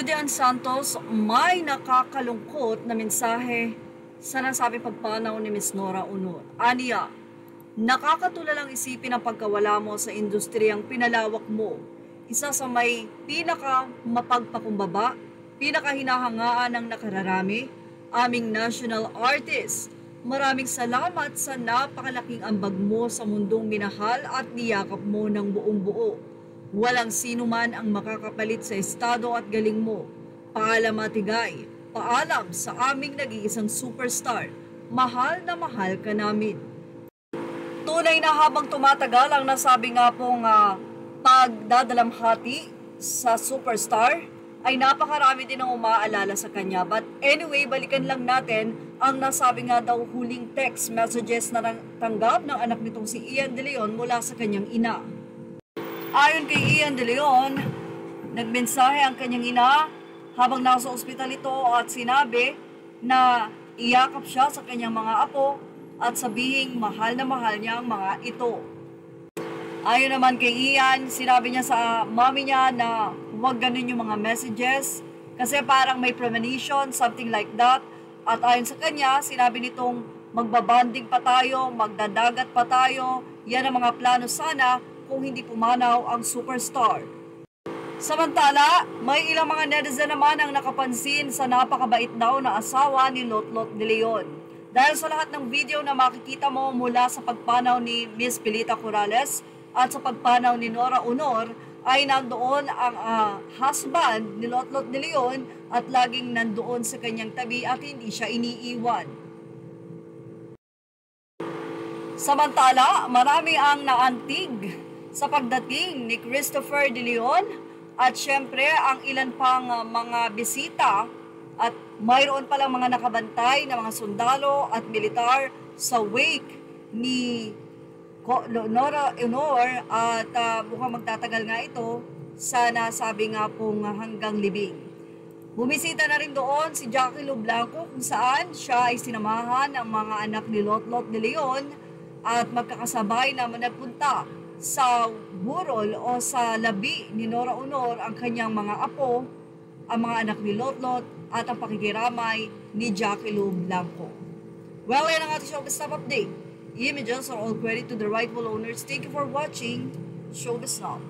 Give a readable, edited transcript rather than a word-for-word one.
Judean Santos, may nakakalungkot na mensahe sa nasabing pagpanaw ni Ms. Nora Aunor. Aniya, nakakatulalang isipin ang pagkawala mo sa industriyang pinalawak mo. Isa sa may pinakamapagpakumbaba, pinakahinahangaan ng nakararami, aming national artist. Maraming salamat sa napakalaking ambag mo sa mundong minahal at niyakap mo ng buong buo. Walang sino man ang makakapalit sa estado at galing mo. Paalam Matigay, paalam sa aming nag-iisang superstar. Mahal na mahal ka namin. Tunay na habang tumatagal ang nasabi nga pong pagdadalamhati sa superstar, ay napakarami din ang umaalala sa kanya. But anyway, balikan lang natin ang nasabi nga daw huling text messages na tanggap ng anak nitong si Ian De Leon mula sa kanyang ina. Ayon kay Ian De Leon, nagmensahe ang kanyang ina habang nasa ospital ito at sinabi na iyakap siya sa kanyang mga apo at sabihing mahal na mahal niya ang mga ito. Ayon naman kay Ian, sinabi niya sa mommy niya na huwag ganun yung mga messages kasi parang may premonition, something like that. At ayon sa kanya, sinabi nitong magbabanding pa tayo, magdadagat pa tayo, yan ang mga plano sana kung hindi pumanaw ang superstar. Samantala, may ilang mga netizen naman ang nakapansin sa napakabait daw na asawa ni Lotlot De Leon. Dahil sa lahat ng video na makikita mo mula sa pagpanaw ni Miss Pilita Corrales at sa pagpanaw ni Nora Aunor, ay nandoon ang husband ni Lotlot De Leon at laging nandoon sa kanyang tabi at hindi siya iniiwan. Samantala, marami ang naantig sa pagdating ni Christopher De Leon at syempre ang ilan pang mga bisita at mayroon palang mga nakabantay na mga sundalo at militar sa wake ni Nora Aunor at mukhang magtatagal nga ito sa nasabi nga pong hanggang libing. Bumisita na rin doon si Jackie Lou Blanco kung saan siya ay sinamahan ng mga anak ni Lotlot De Leon at magkakasabay na nagpunta sa burol o sa labi ni Nora Aunor ang kanyang mga apo, ang mga anak ni Lotlot at ang pakikiramay ni Jackie Lou Blanco. Well, yan ang ating Showbiz Snap update. Images are all credit to the rightful owners. Thank you for watching Showbiz Snap.